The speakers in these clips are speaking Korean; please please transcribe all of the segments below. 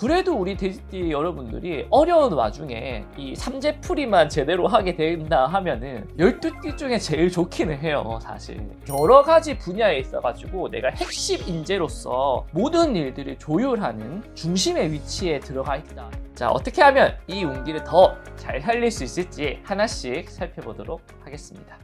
그래도 우리 돼지띠 여러분들이 어려운 와중에 이 삼재풀이만 제대로 하게 된다 하면은 12띠 중에 제일 좋기는 해요. 사실 여러 가지 분야에 있어가지고 내가 핵심 인재로서 모든 일들을 조율하는 중심의 위치에 들어가 있다. 자, 어떻게 하면 이 운기를 더 잘 살릴 수 있을지 하나씩 살펴보도록 하겠습니다.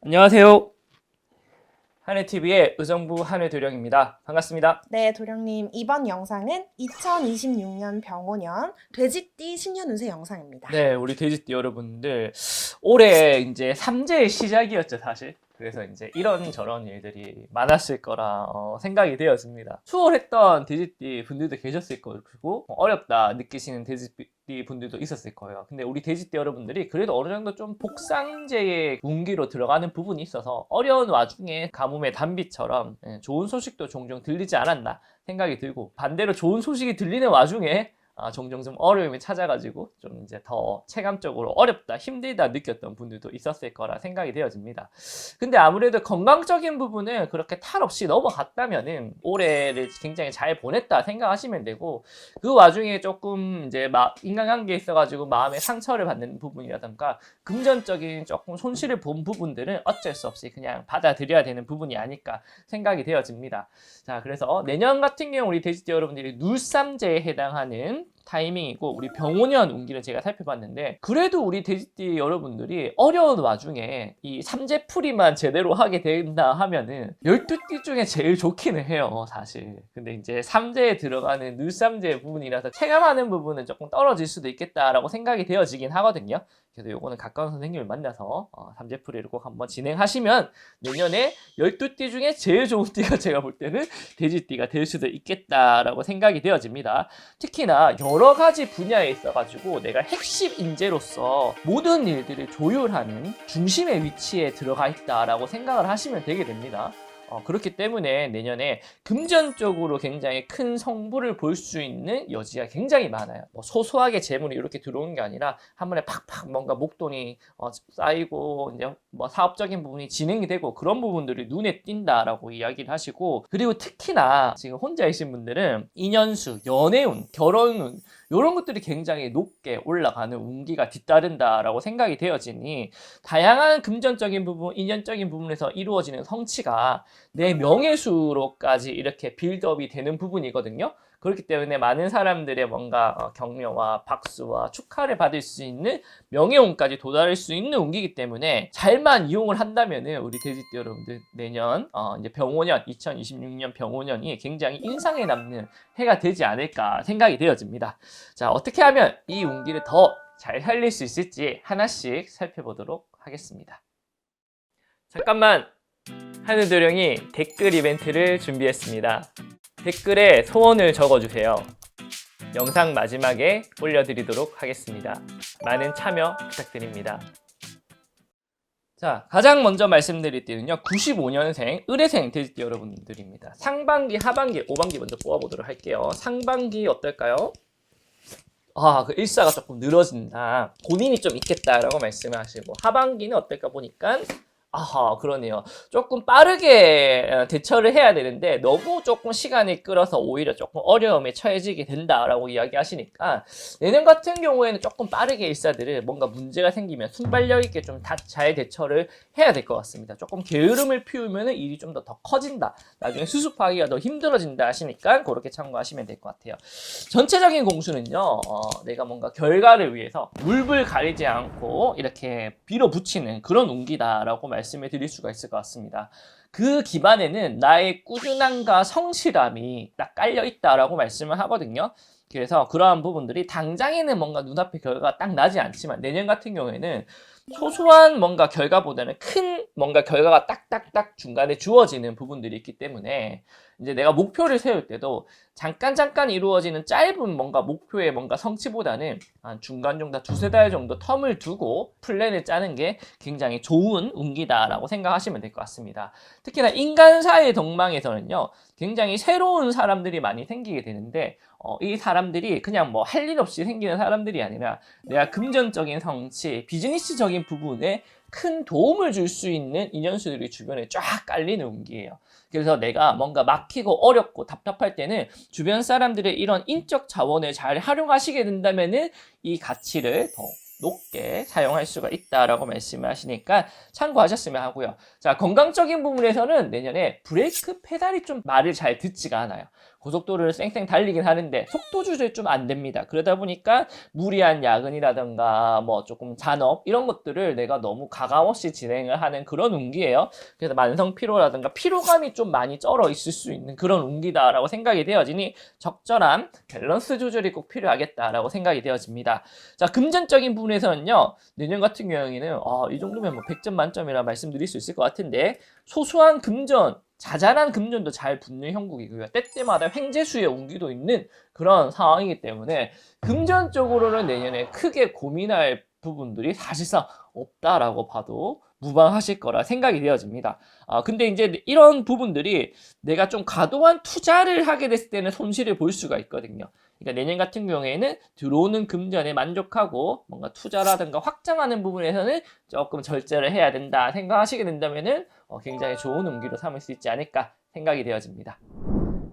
안녕하세요. 한해TV의 의정부 한해도령입니다. 반갑습니다. 네, 도령님. 이번 영상은 2026년 병오년 돼지띠 신년 운세 영상입니다. 네, 우리 돼지띠 여러분들 올해 이제 삼재의 시작이었죠, 사실. 그래서 이제 이런저런 일들이 많았을 거라 생각이 되었습니다. 수월했던 돼지띠 분들도 계셨을 거고 어렵다 느끼시는 돼지띠 분들도 있었을 거예요. 근데 우리 돼지띠 여러분들이 그래도 어느 정도 좀 복상제의 운기로 들어가는 부분이 있어서 어려운 와중에 가뭄의 단비처럼 좋은 소식도 종종 들리지 않았나 생각이 들고, 반대로 좋은 소식이 들리는 와중에 종종 좀 어려움이 찾아가지고 좀 이제 더 체감적으로 어렵다, 힘들다 느꼈던 분들도 있었을 거라 생각이 되어집니다. 근데 아무래도 건강적인 부분은 그렇게 탈 없이 넘어갔다면은 올해를 굉장히 잘 보냈다 생각하시면 되고, 그 와중에 조금 이제 인간관계에 있어가지고 마음의 상처를 받는 부분이라든가 금전적인 조금 손실을 본 부분들은 어쩔 수 없이 그냥 받아들여야 되는 부분이 아닐까 생각이 되어집니다. 자, 그래서 내년 같은 경우 우리 돼지띠 여러분들이 눌삼재에 해당하는 타이밍이고, 우리 병오년 운기를 제가 살펴봤는데 그래도 우리 돼지띠 여러분들이 어려운 와중에 이 삼재풀이만 제대로 하게 된다 하면은 12띠 중에 제일 좋기는 해요, 사실. 근데 이제 삼재에 들어가는 늘삼재 부분이라서 체감하는 부분은 조금 떨어질 수도 있겠다라고 생각이 되어지긴 하거든요. 그래서 요거는 가까운 선생님을 만나서 삼재풀이를 꼭 한번 진행하시면 내년에 12띠 중에 제일 좋은 띠가 제가 볼 때는 돼지띠가 될 수도 있겠다라고 생각이 되어집니다. 특히나 여러 가지 분야에 있어가지고 내가 핵심 인재로서 모든 일들을 조율하는 중심의 위치에 들어가 있다라고 생각을 하시면 되게 됩니다. 그렇기 때문에 내년에 금전적으로 굉장히 큰 성부를 볼 수 있는 여지가 굉장히 많아요. 소소하게 재물이 이렇게 들어오는 게 아니라 한 번에 팍팍 뭔가 목돈이 쌓이고 이제 사업적인 부분이 진행이 되고 그런 부분들이 눈에 띈다라고 이야기를 하시고, 그리고 특히나 지금 혼자이신 분들은 인연수, 연애운, 결혼운 이런 것들이 굉장히 높게 올라가는 운기가 뒤따른다라고 생각이 되어지니 다양한 금전적인 부분, 인연적인 부분에서 이루어지는 성취가 내 명예수로까지 이렇게 빌드업이 되는 부분이거든요. 그렇기 때문에 많은 사람들의 뭔가 격려와 박수와 축하를 받을 수 있는 명예운까지 도달할 수 있는 운기이기 때문에 잘만 이용을 한다면은 우리 돼지띠 여러분들 내년 이제 병오년 2026년 병오년이 굉장히 인상에 남는 해가 되지 않을까 생각이 되어집니다. 자, 어떻게 하면 이 운기를 더 잘 살릴 수 있을지 하나씩 살펴보도록 하겠습니다. 잠깐만, 하늘도령이 댓글 이벤트를 준비했습니다. 댓글에 소원을 적어주세요. 영상 마지막에 올려드리도록 하겠습니다. 많은 참여 부탁드립니다. 자, 가장 먼저 말씀드릴 띠는요, 95년생 을해생 돼지띠 여러분들입니다. 상반기, 하반기, 5반기 먼저 뽑아보도록 할게요. 상반기 어떨까요? 그 일사가 조금 늘어진다, 고민이 좀 있겠다라고 말씀을 하시고, 하반기는 어떨까 보니까 그러네요. 조금 빠르게 대처를 해야 되는데 너무 조금 시간이 끌어서 오히려 조금 어려움에 처해지게 된다라고 이야기하시니까 내년 같은 경우에는 조금 빠르게 일사들을 뭔가 문제가 생기면 순발력 있게 좀 잘 대처를 해야 될 것 같습니다. 조금 게으름을 피우면 일이 좀 더 커진다, 나중에 수습하기가 더 힘들어진다 하시니까 그렇게 참고하시면 될 것 같아요. 전체적인 공수는요, 내가 뭔가 결과를 위해서 물불 가리지 않고 이렇게 빌어붙이는 그런 운기다라고 말씀을 드릴 수가 있을 것 같습니다. 그 기반에는 나의 꾸준함과 성실함이 딱 깔려 있다라고 말씀을 하거든요. 그래서 그러한 부분들이 당장에는 뭔가 눈앞에 결과가 딱 나지 않지만 내년 같은 경우에는 소소한 뭔가 결과보다는 큰 뭔가 결과가 딱딱딱 중간에 주어지는 부분들이 있기 때문에 이제 내가 목표를 세울 때도 잠깐 이루어지는 짧은 뭔가 목표의 뭔가 성취보다는 한 중간 정도 두세 달 정도 텀을 두고 플랜을 짜는 게 굉장히 좋은 운기다라고 생각하시면 될 것 같습니다. 특히나 인간사의 동망에서는요, 굉장히 새로운 사람들이 많이 생기게 되는데 이 사람들이 그냥 뭐 할 일 없이 생기는 사람들이 아니라 내가 금전적인 성취, 비즈니스적인 부분에 큰 도움을 줄 수 있는 인연수들이 주변에 쫙 깔리는 운기예요. 그래서 내가 뭔가 막히고 어렵고 답답할 때는 주변 사람들의 이런 인적 자원을 잘 활용하시게 된다면은 이 가치를 더 높게 사용할 수가 있다라고 말씀을 하시니까 참고하셨으면 하고요. 자, 건강적인 부분에서는 내년에 브레이크 페달이 좀 말을 잘 듣지가 않아요. 고속도로를 쌩쌩 달리긴 하는데 속도 조절이 좀 안 됩니다. 그러다 보니까 무리한 야근이라든가 뭐 조금 잔업 이런 것들을 내가 너무 가감 없이 진행을 하는 그런 운기예요. 그래서 만성 피로라든가 피로감이 좀 많이 쩔어 있을 수 있는 그런 운기다라고 생각이 되어지니 적절한 밸런스 조절이 꼭 필요하겠다라고 생각이 되어집니다. 자, 금전적인 부분에서는요, 내년 같은 경우에는 이 정도면 뭐 100점 만점이라 말씀드릴 수 있을 것 같은데, 소소한 금전, 자잘한 금전도 잘 붙는 형국이고요. 때때마다 횡재수의 운기도 있는 그런 상황이기 때문에 금전적으로는 내년에 크게 고민할 부분들이 사실상 없다라고 봐도 무방하실 거라 생각이 되어집니다. 근데 이제 이런 부분들이 내가 좀 과도한 투자를 하게 됐을 때는 손실을 볼 수가 있거든요. 그러니까 내년 같은 경우에는 들어오는 금전에 만족하고 뭔가 투자라든가 확장하는 부분에서는 조금 절제를 해야 된다 생각하시게 된다면은 굉장히 좋은 운기로 삼을 수 있지 않을까 생각이 되어집니다.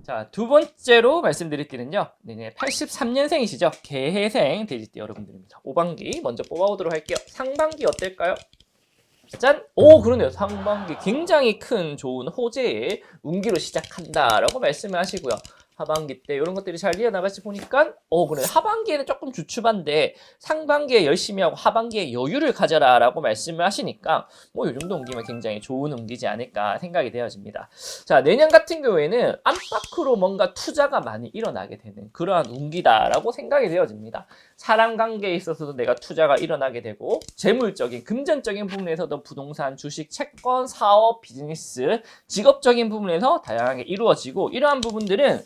자, 두 번째로 말씀드릴 때는요, 내년 83년생이시죠? 개해생 돼지띠 여러분들입니다. 5반기 먼저 뽑아보도록 할게요. 상반기 어떨까요? 짠! 오, 그러네요. 상반기 굉장히 큰 좋은 호재의 운기로 시작한다라고 말씀을 하시고요. 하반기 때 이런 것들이 잘 이어나갈지 보니까 그래, 하반기에는 조금 주춤한데 상반기에 열심히 하고 하반기에 여유를 가져라 라고 말씀을 하시니까 뭐 이 정도 운기면 굉장히 좋은 운기지 않을까 생각이 되어집니다. 자, 내년 같은 경우에는 안팎으로 뭔가 투자가 많이 일어나게 되는 그러한 운기다라고 생각이 되어집니다. 사람 관계에 있어서도 내가 투자가 일어나게 되고 재물적인 금전적인 부분에서도 부동산, 주식, 채권, 사업, 비즈니스, 직업적인 부분에서 다양하게 이루어지고 이러한 부분들은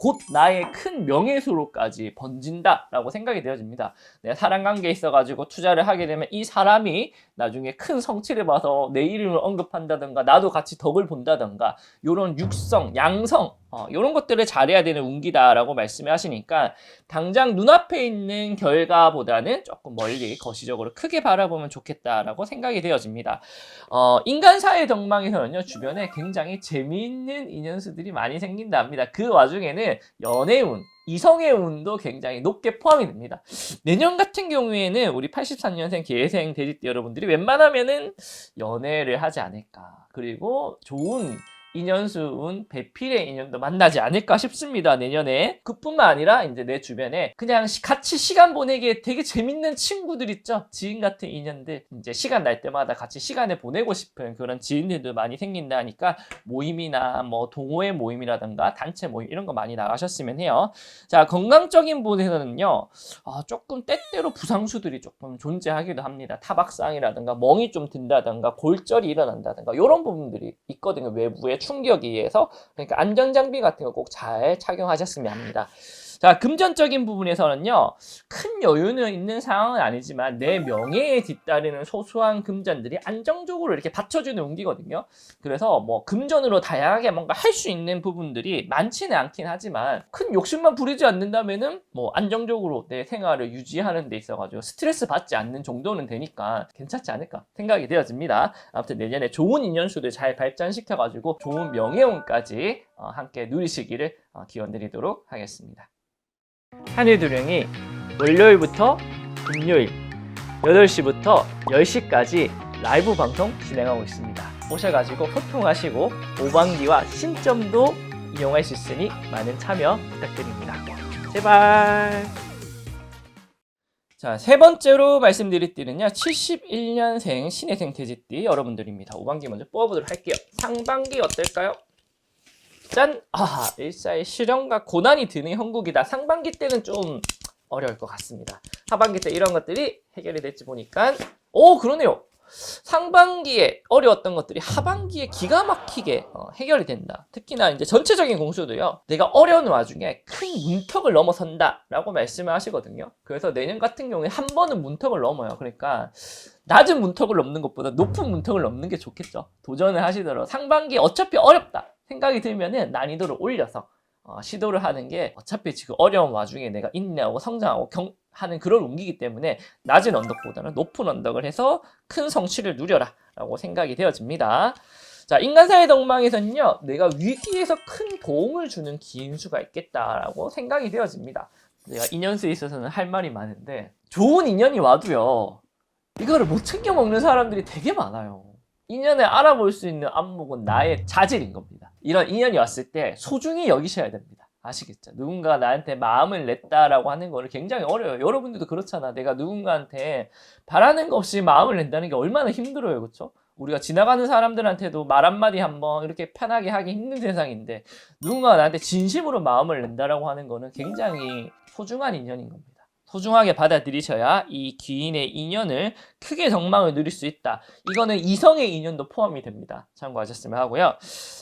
곧 나의 큰 명예수로까지 번진다라고 생각이 되어집니다. 내가 사람 관계에 있어가지고 투자를 하게 되면 이 사람이 나중에 큰 성취를 봐서 내 이름을 언급한다든가 나도 같이 덕을 본다든가 이런 육성, 양성 이런 것들을 잘해야 되는 운기다라고 말씀을 하시니까 당장 눈앞에 있는 결과보다는 조금 멀리 거시적으로 크게 바라보면 좋겠다라고 생각이 되어집니다. 인간사회 덕망에서는요, 주변에 굉장히 재미있는 인연수들이 많이 생긴다 합니다. 그 와중에는 연애운, 이성의 운도 굉장히 높게 포함이 됩니다. 내년 같은 경우에는 우리 83년생 개생 돼지띠 여러분들이 웬만하면은 연애를 하지 않을까. 그리고 좋은 인연수운 배필의 인연도 만나지 않을까 싶습니다. 내년에. 그뿐만 아니라 이제 내 주변에 그냥 같이 시간 보내기에 되게 재밌는 친구들 있죠. 지인 같은 인연들. 이제 시간 날 때마다 같이 시간을 보내고 싶은 그런 지인들도 많이 생긴다 하니까 모임이나 뭐 동호회 모임이라든가 단체 모임 이런 거 많이 나가셨으면 해요. 자, 건강적인 부분에서는요, 조금 때때로 부상수들이 조금 존재하기도 합니다. 타박상이라든가 멍이 좀 든다든가 골절이 일어난다든가 이런 부분들이 있거든요. 외부에 충격에 의해서. 그러니까 안전장비 같은 거 꼭 잘 착용하셨으면 합니다. 자, 금전적인 부분에서는요, 큰 여유는 있는 상황은 아니지만 내 명예에 뒤따르는 소소한 금전들이 안정적으로 이렇게 받쳐주는 운기거든요. 그래서 뭐 금전으로 다양하게 뭔가 할 수 있는 부분들이 많지는 않긴 하지만 큰 욕심만 부리지 않는다면은 뭐 안정적으로 내 생활을 유지하는 데 있어가지고 스트레스 받지 않는 정도는 되니까 괜찮지 않을까 생각이 되어집니다. 아무튼 내년에 좋은 인연수들 잘 발전시켜가지고 좋은 명예운까지 함께 누리시기를 기원드리도록 하겠습니다. 하늘도령이 월요일부터 금요일 8시부터 10시까지 라이브 방송 진행하고 있습니다. 오셔가지고 소통하시고 5반기와 신점도 이용할 수 있으니 많은 참여 부탁드립니다. 제발. 자, 세 번째로 말씀드릴 띠는요, 71년생 신해생 돼지띠 여러분들입니다. 5반기 먼저 뽑아보도록 할게요. 상반기 어떨까요? 짠! 일사의 시련과 고난이 드는 형국이다. 상반기 때는 좀 어려울 것 같습니다. 하반기 때 이런 것들이 해결이 될지 보니까 그러네요. 상반기에 어려웠던 것들이 하반기에 기가 막히게 해결이 된다. 특히나 이제 전체적인 공수도요, 내가 어려운 와중에 큰 문턱을 넘어선다 라고 말씀을 하시거든요. 그래서 내년 같은 경우에 한 번은 문턱을 넘어요. 그러니까 낮은 문턱을 넘는 것보다 높은 문턱을 넘는 게 좋겠죠. 도전을 하시더라도 상반기에 어차피 어렵다 생각이 들면은 난이도를 올려서 시도를 하는 게 어차피 지금 어려운 와중에 내가 인내하고 성장하고 하는 그런 운기이기 때문에 낮은 언덕보다는 높은 언덕을 해서 큰 성취를 누려라 라고 생각이 되어집니다. 자, 인간사의 덕망에서는요, 내가 위기에서 큰 도움을 주는 기인수가 있겠다라고 생각이 되어집니다. 내가 인연수에 있어서는 할 말이 많은데, 좋은 인연이 와도요, 이거를 못 챙겨 먹는 사람들이 되게 많아요. 인연을 알아볼 수 있는 안목은 나의 자질인 겁니다. 이런 인연이 왔을 때 소중히 여기셔야 됩니다. 아시겠죠? 누군가 나한테 마음을 냈다라고 하는 거를 굉장히 어려워요. 여러분들도 그렇잖아. 내가 누군가한테 바라는 거 없이 마음을 낸다는 게 얼마나 힘들어요. 그렇죠? 우리가 지나가는 사람들한테도 말 한마디 한번 이렇게 편하게 하기 힘든 세상인데 누군가 나한테 진심으로 마음을 낸다라고 하는 거는 굉장히 소중한 인연인 겁니다. 소중하게 받아들이셔야 이 귀인의 인연을 크게 정망을 누릴 수 있다. 이거는 이성의 인연도 포함이 됩니다. 참고하셨으면 하고요.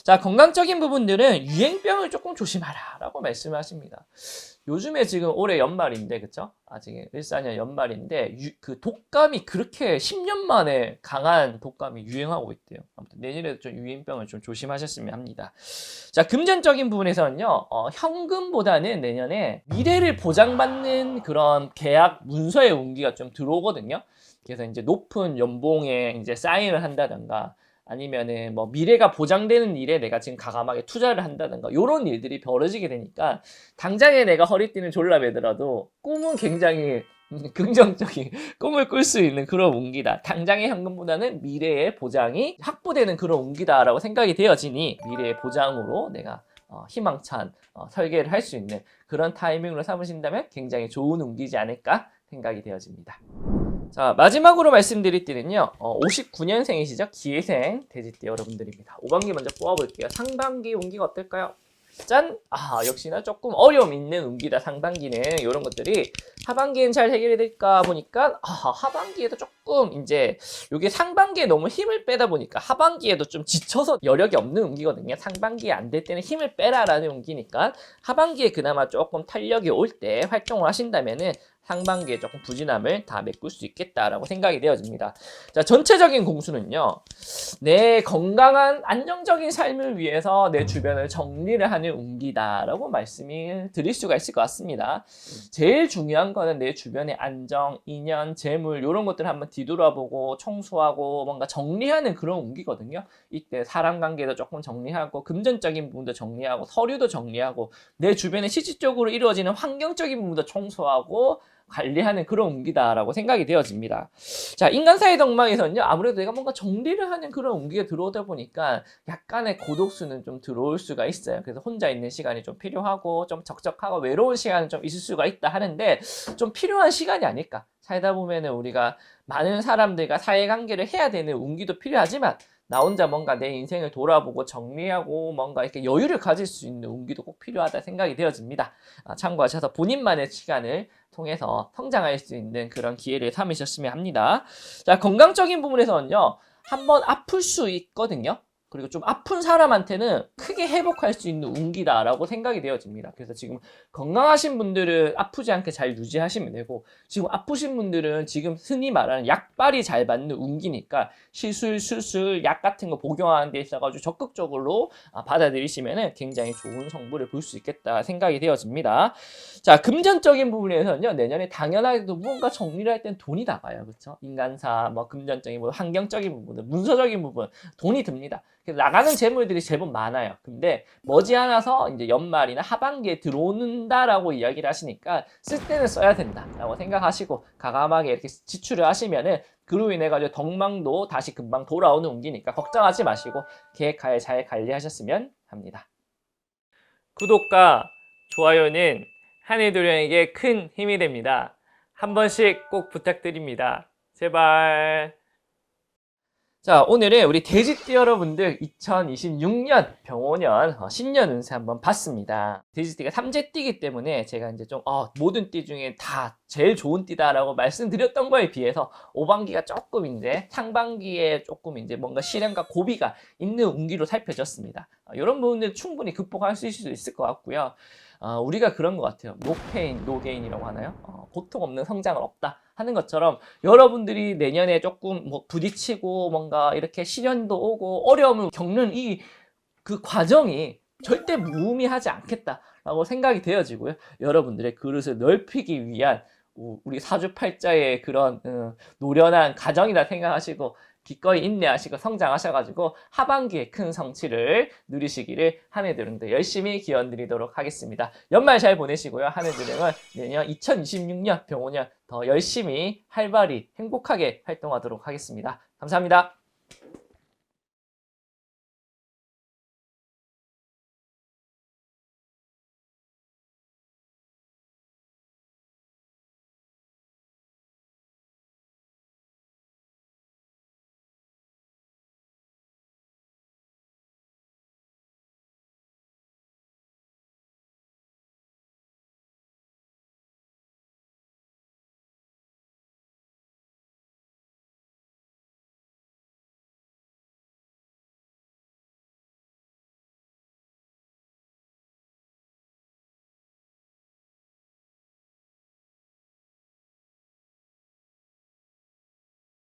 자, 건강적인 부분들은 유행병을 조금 조심하라 라고 말씀을 하십니다. 요즘에 지금 올해 연말인데, 그쵸? 아직 14년 연말인데, 그 독감이 그렇게 10년 만에 강한 독감이 유행하고 있대요. 아무튼 내년에도 좀 유행병을 좀 조심하셨으면 합니다. 자, 금전적인 부분에서는요, 현금보다는 내년에 미래를 보장받는 그런 계약 문서의 운기가 좀 들어오거든요. 그래서 이제 높은 연봉에 이제 사인을 한다던가, 아니면은 뭐 미래가 보장되는 일에 내가 지금 가감하게 투자를 한다든가 요런 일들이 벌어지게 되니까 당장에 내가 허리띠는 졸라매더라도 꿈은 굉장히 긍정적인 꿈을 꿀 수 있는 그런 운기다. 당장의 현금보다는 미래의 보장이 확보되는 그런 운기다라고 생각이 되어지니 미래의 보장으로 내가 희망찬 설계를 할 수 있는 그런 타이밍으로 삼으신다면 굉장히 좋은 운기지 않을까 생각이 되어집니다. 자, 마지막으로 말씀드릴 때는요, 59년생이시죠? 기회생 돼지띠 여러분들입니다. 5반기 먼저 뽑아볼게요. 상반기 운기가 어떨까요? 짠! 아, 역시나 조금 어려움 있는 운기다, 상반기는. 이런 것들이 하반기엔 잘 해결이 될까 보니까, 하반기에도 조금 이제, 요게 상반기에 너무 힘을 빼다 보니까 하반기에도 좀 지쳐서 여력이 없는 운기거든요. 상반기에 안 될 때는 힘을 빼라라는 운기니까, 하반기에 그나마 조금 탄력이 올 때 활동을 하신다면은, 상반기에 조금 부진함을 다 메꿀 수 있겠다라고 생각이 되어집니다. 자, 전체적인 공수는요, 내 건강한 안정적인 삶을 위해서 내 주변을 정리를 하는 운기다라고 말씀을 드릴 수가 있을 것 같습니다. 제일 중요한 거는 내 주변의 안정, 인연, 재물 이런 것들을 한번 뒤돌아보고 청소하고 뭔가 정리하는 그런 운기거든요. 이때 사람 관계도 조금 정리하고 금전적인 부분도 정리하고 서류도 정리하고 내 주변에 실질적으로 이루어지는 환경적인 부분도 청소하고 관리하는 그런 운기다라고 생각이 되어집니다. 자, 인간사의 덕망에서는요, 아무래도 내가 뭔가 정리를 하는 그런 운기가 들어오다 보니까 약간의 고독수는 좀 들어올 수가 있어요. 그래서 혼자 있는 시간이 좀 필요하고 좀 적적하고 외로운 시간은 좀 있을 수가 있다 하는데 좀 필요한 시간이 아닐까. 살다 보면은 우리가 많은 사람들과 사회관계를 해야 되는 운기도 필요하지만 나 혼자 뭔가 내 인생을 돌아보고 정리하고 뭔가 이렇게 여유를 가질 수 있는 운기도 꼭 필요하다 생각이 되어집니다. 참고하셔서 본인만의 시간을 통해서 성장할 수 있는 그런 기회를 삼으셨으면 합니다. 자, 건강적인 부분에서는요, 한번 아플 수 있거든요. 그리고 좀 아픈 사람한테는 크게 회복할 수 있는 운기다라고 생각이 되어집니다. 그래서 지금 건강하신 분들은 아프지 않게 잘 유지하시면 되고 지금 아프신 분들은 지금 흔히 말하는 약발이 잘 맞는 운기니까 시술, 수술, 약 같은 거 복용하는 데 있어가지고 적극적으로 받아들이시면 굉장히 좋은 성부를 볼 수 있겠다 생각이 되어집니다. 자, 금전적인 부분에서는요, 내년에 당연하게도 무언가 정리를 할 땐 돈이 나가요. 그렇죠? 인간사, 뭐 금전적인 부분, 환경적인 부분, 문서적인 부분, 돈이 듭니다. 그래서 나가는 재물들이 제법 많아요. 근데 머지않아서 이제 연말이나 하반기에 들어온다라고 이야기를 하시니까 쓸 때는 써야 된다라고 생각하시고 가감하게 이렇게 지출을 하시면은 그로 인해 가지고 덕망도 다시 금방 돌아오는 운기니까 걱정하지 마시고 계획하에 잘 관리하셨으면 합니다. 구독과 좋아요는 한해도령에게 큰 힘이 됩니다. 한 번씩 꼭 부탁드립니다. 제발. 자, 오늘은 우리 돼지띠 여러분들 2026년 병오년 신년 운세 한번 봤습니다. 돼지띠가 삼재띠이기 때문에 제가 이제 좀 모든 띠 중에 다 제일 좋은 띠다라고 말씀드렸던 거에 비해서 5반기가 조금 이제 상반기에 조금 이제 뭔가 시련과 고비가 있는 운기로 살펴졌습니다. 이런 부분들 충분히 극복할 수 있을 것 같고요. 우리가 그런 것 같아요. No pain, no gain이라고 하나요? 고통 없는 성장은 없다 하는 것처럼 여러분들이 내년에 조금 뭐 부딪히고 뭔가 이렇게 시련도 오고 어려움을 겪는 그 과정이 절대 무의미하지 않겠다 라고 생각이 되어지고요. 여러분들의 그릇을 넓히기 위한 우리 사주팔자의 그런 노련한 가정이라 생각하시고 기꺼이 인내하시고 성장하셔가지고 하반기에 큰 성취를 누리시기를 한해드림도 열심히 기원드리도록 하겠습니다. 연말 잘 보내시고요. 한해드림은 내년 2026년 병오년 더 열심히 활발히 행복하게 활동하도록 하겠습니다. 감사합니다.